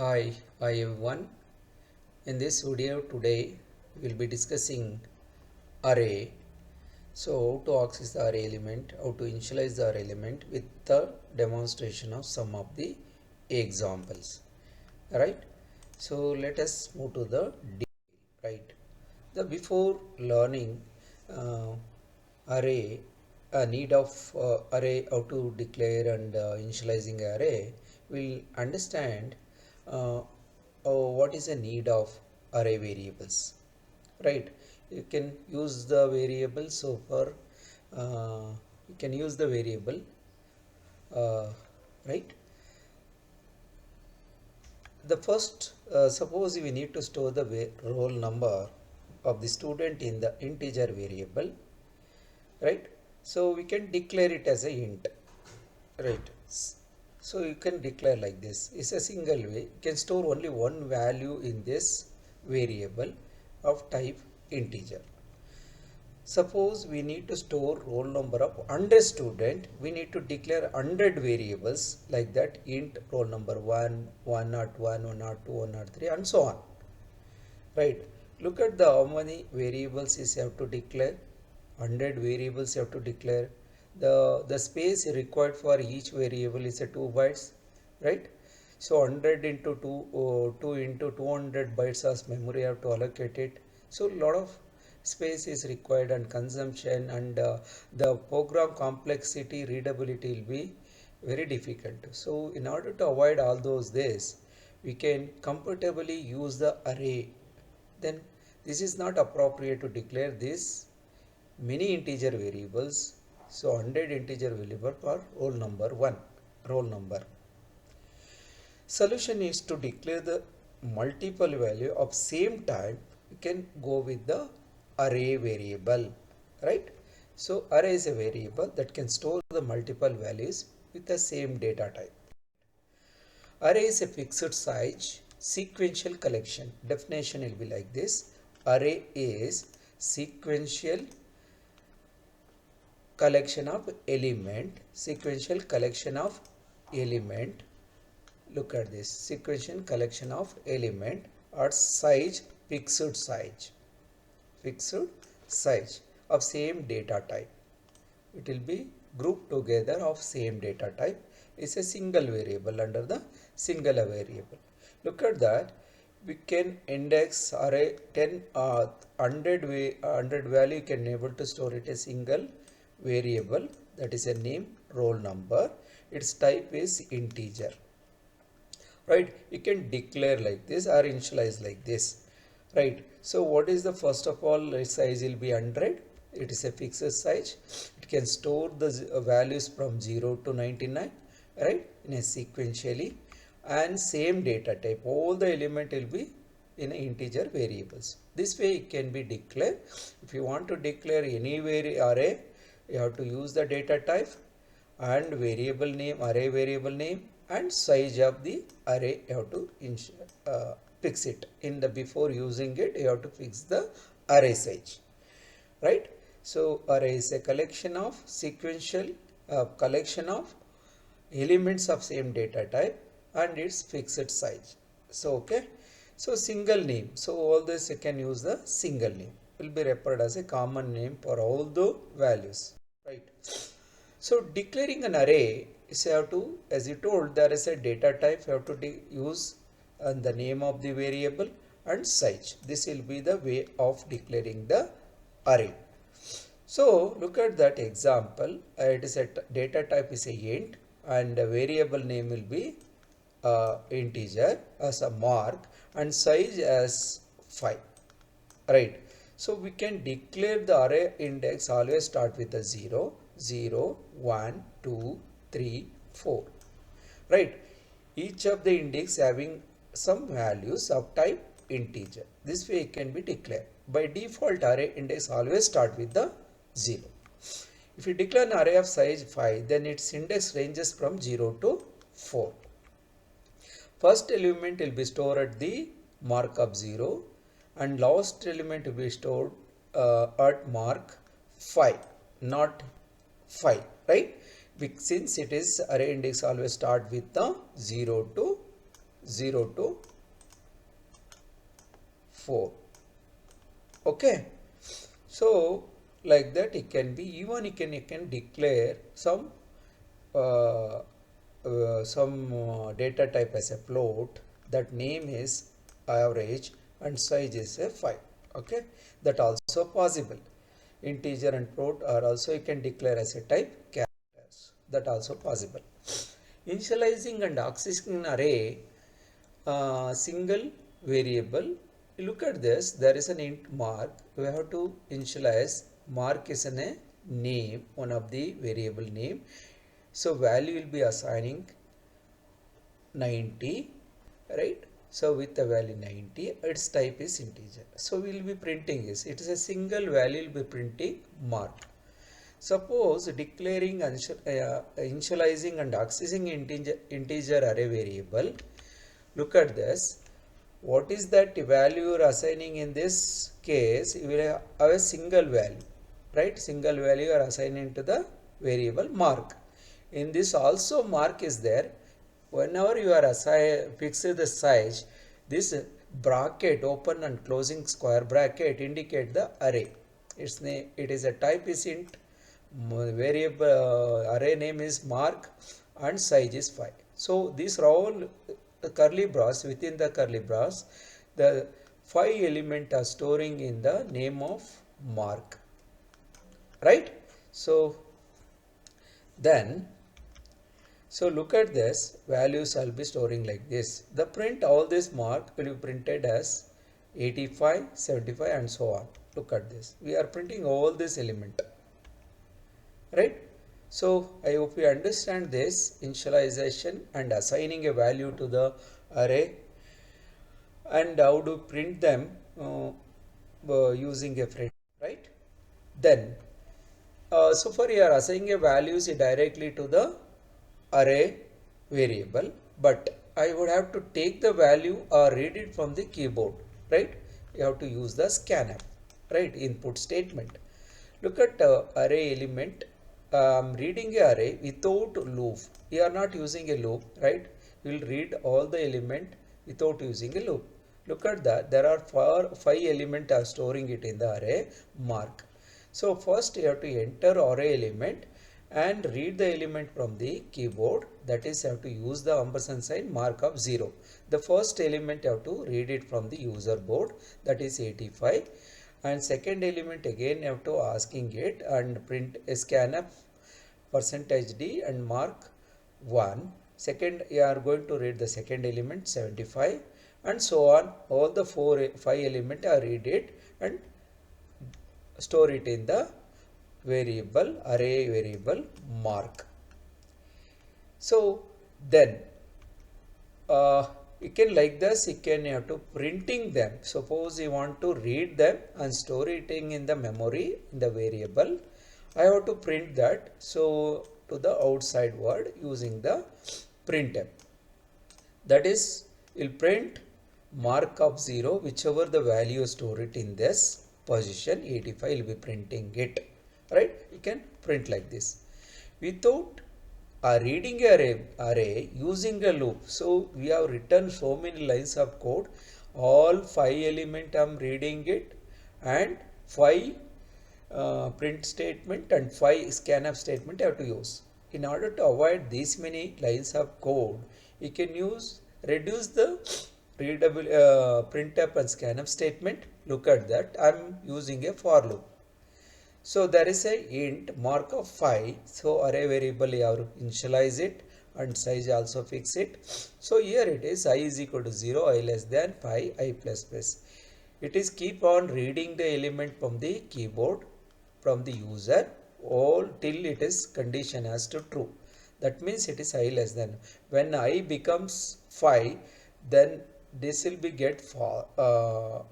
Hi everyone. In this video today we will be discussing array. So how to access the array element, how to initialize the array element with the demonstration of some of the examples. Right? So let us move to the detail. Right? The before learning uh, array, need of array, how to declare and initializing array, we'll understand uh, what is the need of array variables. Right? You can use the variable. So for you can use the variable, right? The first, suppose we need to store the roll number of the student in the integer variable, right? So we can declare it as a int, right? So you can declare like this. It's a single way. You can store only one value in this variable of type integer. Suppose we need to store roll number of 100 student, we need to declare 100 variables like that, int roll number 1, 101, 102, 103 and so on. Right. Look at the how many variables is you have to declare. 100 variables you have to declare. The space required for each variable is a 2 bytes. Right. So 100 into 2 into 200 bytes as memory you have to allocate it. So a lot of space is required and consumption, and the program complexity readability will be very difficult. So in order to avoid all those this, we can comfortably use the array. Then this is not appropriate to declare this many integer variables. So 100 integer variable for roll number 1, roll number. Solution is to declare the multiple value of same time. You can go with the array variable, right? So array is a variable that can store the multiple values with the same data type. Array is a fixed size sequential collection. Definition will be like this. Array is sequential collection of sequential collection of element. Look at this, sequential collection of element or fixed size of same data type. It will be grouped together of same data type. Is a single variable under the singular variable. Look at that. We can index array 100 value. You can able to store it a single variable, that is a name, roll number. Its type is integer. Right? You can declare like this or initialize like this. Right? So what is the first of all size will be 100. It is a fixed size. It can store the values from 0 to 99, right, in a sequentially, and same data type. All the element will be in integer variables. This way it can be declared. If you want to declare any array, you have to use the data type and variable name, array variable name, and size of the array. You have to fix it. In the before using it, you have to fix the array size, right? So array is a collection of sequential collection of elements of same data type and its fixed size. So okay. So single name. So all this you can use the single name. Will be referred as a common name for all the values. Right. So declaring an array is you have to, as you told, there is a data type. You have to use the name of the variable and size. This will be the way of declaring the array. So look at that example. It is a data type is a int and the variable name will be integer as a mark and size as 5. Right. So we can declare the array index always start with a 0, 0, 1, 2, 3, 4. Right. Each of the index having some values of type integer. This way it can be declared. By default array index always start with the 0. If you declare an array of size 5, then its index ranges from 0 to 4. First element will be stored at the mark of 0 and last element will be stored at mark 5, not 5, right? Since it is array index always start with the 0 to 0 to 4. Okay. So like that it can be, even you can declare uh, data type as a float, that name is average and size is a 5. Okay, that also possible. Integer and float are also you can declare as a type characters, that also possible. Initializing and accessing an array single variable. Look at this, there is an int mark, we have to initialize. Mark is a name, one of the variable name, so value will be assigning 90, right? So with the value 90, its type is integer, so we will be printing is, it is a single value, will be printing mark. Suppose declaring initializing and accessing integer array variable. Look at this. What is that value you are assigning in this case? You will have a single value, right? Single value you are assigning to the variable mark. In this also mark is there. Whenever you are fix the size, this bracket, open and closing square bracket, indicate the array. It is a type is int, variable array name is mark, and size is 5. So these are all curly brace. Within the curly brace, the 5 element are storing in the name of mark, right? So then, so look at this, values I'll be storing like this. The print, all this mark will be printed as 85, 75 and so on. Look at this, we are printing all this element, right? So I hope you understand this initialization and assigning a value to the array, and how to print them using a friend, right? Then, so far you are assigning a values directly to the array variable, but I would have to take the value or read it from the keyboard, right? You have to use the scanf, right? Input statement. Look at array element. Reading a array without loop. We are not using a loop, right? We will read all the element without using a loop. Look at that. There are 5 elements are storing it in the array mark. So first you have to enter array element and read the element from the keyboard. That is, you have to use the ampersand sign, mark of 0. The first element you have to read it from the user board, that is 85. And second element again you have to asking it and print scanf %d and mark 1. Second, you are going to read the second element 75 and so on. All the 5 element are read it and store it in the variable, array variable mark. So then you can like this, you can have to printing them. Suppose you want to read them and store it in the memory in the variable, I have to print that, so to the outside world using the printf. That is, will print mark of 0, whichever the value store it in this position 85 will be printing it, right? You can print like this without reading array using a loop. So we have written so many lines of code, all 5 element I am reading it and 5 print statement and 5 scanf statement I have to use. In order to avoid these many lines of code, you can reduce the readable printf and scanf statement. Look at that, I am using a for loop. So there is a int mark of 5. So array variable you have to initialize it and size also fix it. So here it is I is equal to 0, I less than 5, I plus plus. It is keep on reading the element from the keyboard from the user all till it is condition as to true. That means it is I less than. When I becomes 5, then this will be get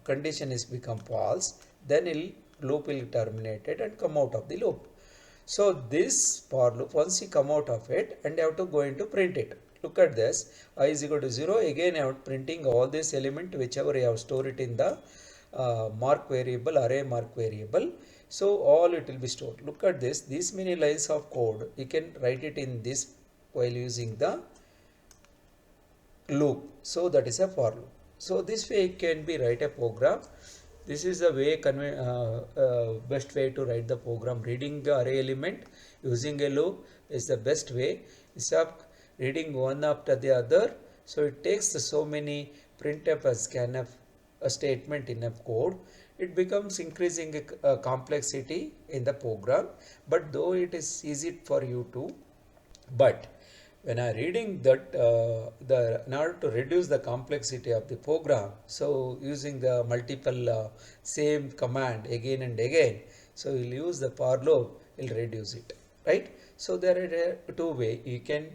condition is become false. Then loop will terminated and come out of the loop. So this for loop, once you come out of it and you have to go into print it. Look at this, I is equal to 0. Again I am printing all this element whichever I have stored it in the mark variable, array mark variable. So all it will be stored. Look at this, these many lines of code you can write it in this while using the loop. So that is a for loop. So this way it can be write a program. This is the way best way to write the program. Reading the array element using a loop is the best way. Instead of reading one after the other, so it takes so many printf and scanf a statement in a code. It becomes increasing complexity in the program. But though it is easy for you to, but when I reading that in order to reduce the complexity of the program, so using the multiple same command again and again, so you'll use the for loop, will reduce it, right? So there are two way. You can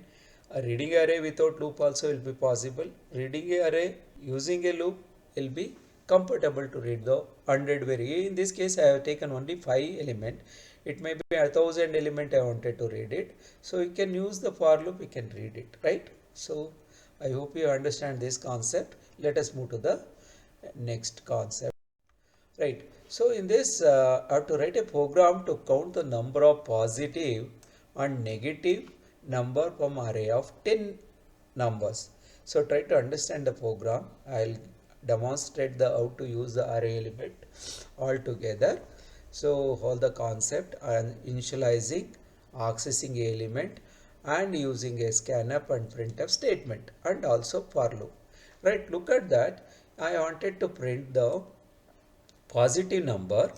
reading array without loop also will be possible. Reading a array using a loop will be comfortable to read the 100 very. In this case I have taken only 5 element. It may be 1,000 element I wanted to read it. So you can use the for loop, you can read it, right? So I hope you understand this concept. Let us move to the next concept, right? So in this I have to write a program to count the number of positive and negative number from array of 10 numbers. So try to understand the program. I'll demonstrate the how to use the array element all together. So all the concept and initializing, accessing a element and using a scanf and printf statement and also for loop. Right, look at that. I wanted to print the positive number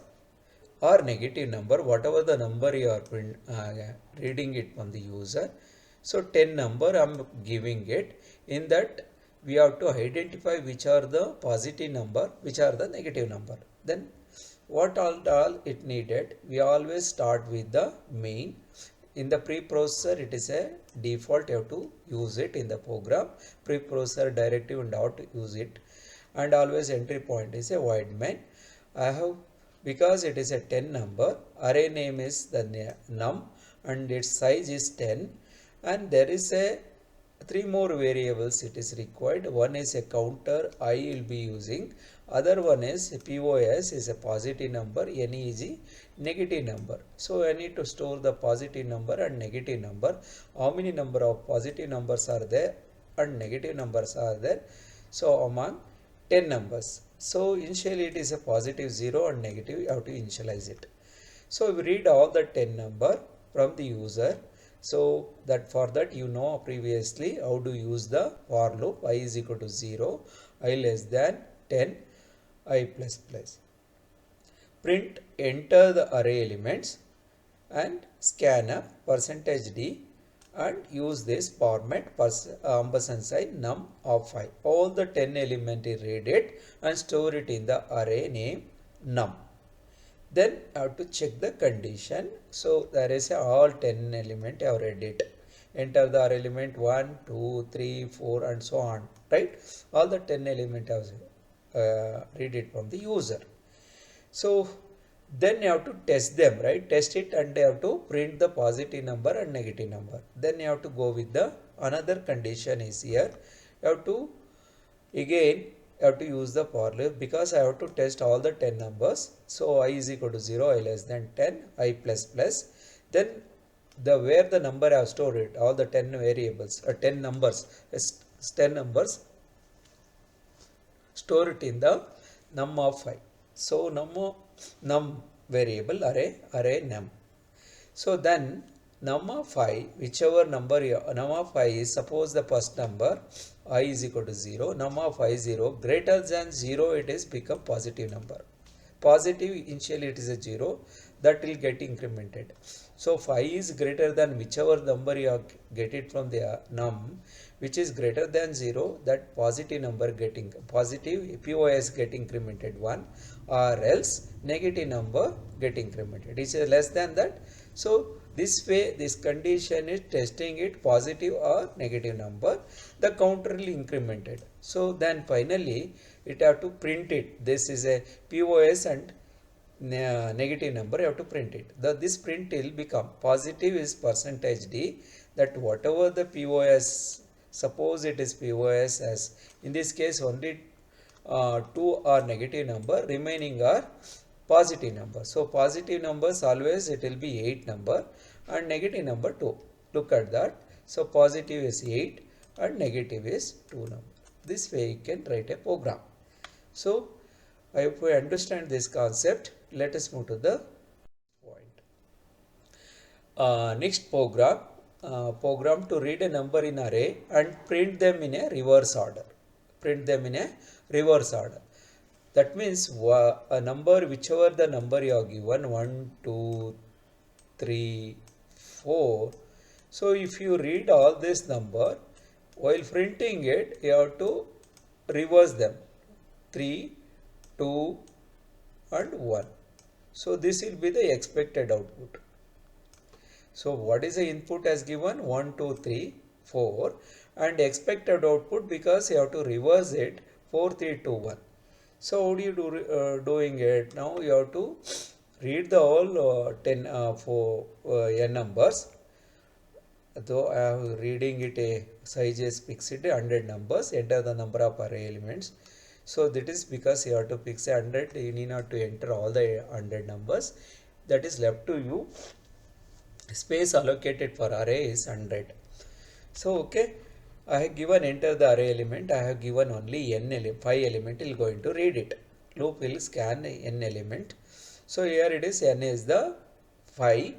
or negative number, whatever the number you are reading it from the user. So 10 number I am giving it. In that we have to identify which are the positive number, which are the negative number. Then what all it needed, we always start with the main. In the preprocessor it is a default, you have to use it in the program. Preprocessor directive and how to use it. And always entry point is a void main. I have, because it is a 10 number, array name is the num and its size is 10, and there is a 3 more variables it is required. One is a counter I will be using, other one is POS is a positive number, NE is a negative number. So I need to store the positive number and negative number. How many number of positive numbers are there and negative numbers are there? So among 10 numbers. So initially it is a positive 0 and negative, you have to initialize it. So we read all the 10 number from the user. So that for that you know previously how to use the for loop. I is equal to 0, I less than 10, I plus plus. Print enter the array elements and scanf %d and use this format ampersand sign num of 5. All the 10 element is read it and store it in the array name num. Then I have to check the condition. So there is all 10 element I have read it. Enter the array element 1, 2, 3, 4 and so on. Right? All the 10 element I have read it from the user. So then you have to test them, right? Test it and you have to print the positive number and negative number. Then you have to go with the another condition is here. You have to again you have to use the for loop because I have to test all the 10 numbers. So I is equal to 0, I less than 10, I plus plus. Then the where the number I have stored it, all the 10 variables, 10 numbers, 10 numbers, store it in the num of 5. So num variable array num. So then num of 5, whichever number num of 5 is, suppose the first number I is equal to 0, num of 5 0, greater than 0 it is become positive number. Positive initially it is a 0, that will get incremented. So 5 is greater than whichever number you get it from the num, which is greater than 0, that positive number getting positive POS get incremented 1, or else negative number get incremented. It is less than that. So this way this condition is testing it positive or negative number, the counter will incremented. So then finally it have to print it. This is a POS and negative number, you have to print it. This print will become positive is %d, that whatever the POS, suppose it is POS as in this case only 2 are negative number, remaining are positive number. So positive numbers always it will be 8 number and negative number 2. Look at that. So positive is 8 and negative is 2 number. This way you can write a program. So if we understand this concept, let us move to the point. Next program, program to read a number in array and print them in a reverse order. Print them in a reverse order. That means a number, whichever the number you are given, 1, 2, 3, 4. So if you read all this number, while printing it, you have to reverse them. 3, 2 and 1. So this will be the expected output. So what is the input as given? 1, 2, 3, 4 and expected output, because you have to reverse it, 4, 3, 2, 1. So how do you do doing it? Now you have to read the all 10 for n numbers. Though I am reading it, a size is fixed 100 numbers, enter the number of array elements. So that is because you have to fix 100, you need not to enter all the 100 numbers. That is left to you. Space allocated for array is 100. So okay, I have given enter the array element, I have given only n element, 5 element, it is going to read it. Loop will scan n element. So here it is, n is the 5, it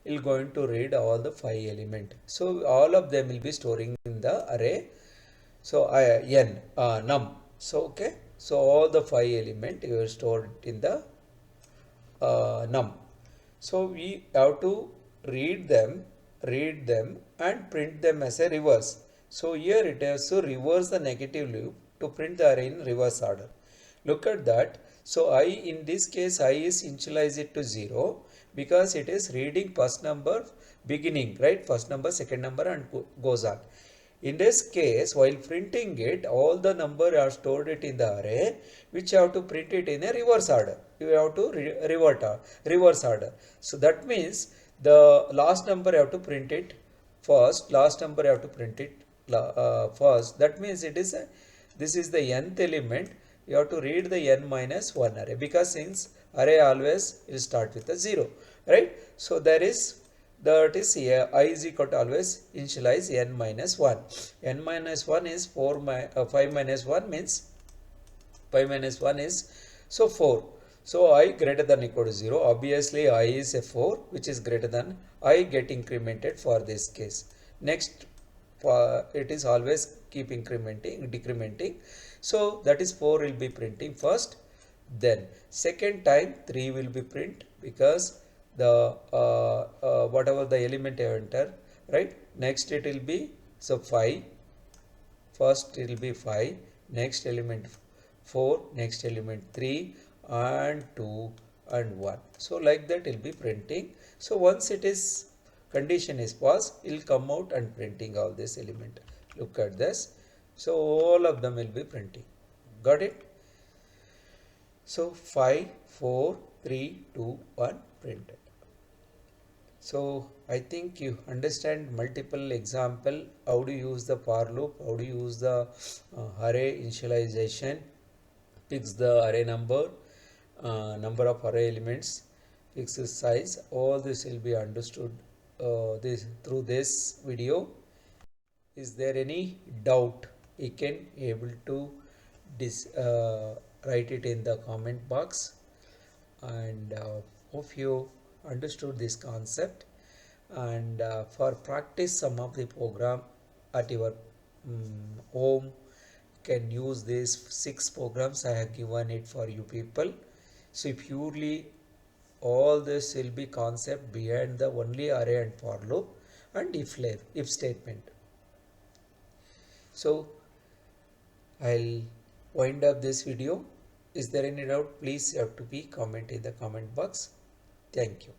is going to read all the 5 element. So all of them will be storing in the array. So n num. So okay, so all the 5 element you stored in the num. So we have to read them and print them as a reverse. So here it has to reverse the negative loop to print the array in reverse order. Look at that. So I, in this case, I is initialize it to 0 because it is reading first number beginning, right? First number, second number and goes on. In this case, while printing it, all the number are stored it in the array, which you have to print it in a reverse order. You have to reverse order. So that means the last number you have to print it first, last number you have to print it first. That means it is this is the nth element. You have to read the n minus 1 array, because since array always will start with a 0, right? So there is, that is here I is equal to always initialize n minus 1. N minus 1 is 5 minus 1 means 5 minus 1 is, so 4. So I greater than equal to 0. Obviously I is a 4, which is greater than, I get incremented for this case. Next, it is always keep decrementing. So that is 4 will be printing first. Then second time 3 will be print, because the whatever the element I enter, right? Next it will be, so 5. First it will be 5. Next element 4. Next element 3 and 2 and 1. So like that it will be printing. So once it is condition is passed, it will come out and printing all this element. Look at this. So all of them will be printing. Got it? So 5, 4, 3, 2, 1 printed. So I think you understand multiple example, how to use the for loop, how to use the array initialization, fix the array number, number of array elements, fix the size. All this will be understood through this video. Is there any doubt? You can able to write it in the comment box, and hope you understood this concept. And for practice some of the program at your home, can use these 6 programs I have given it for you people. So purely all this will be concept behind the only array and for loop and if statement. So I'll wind up this video. Is there any doubt? Please have to be comment in the comment box. Thank you.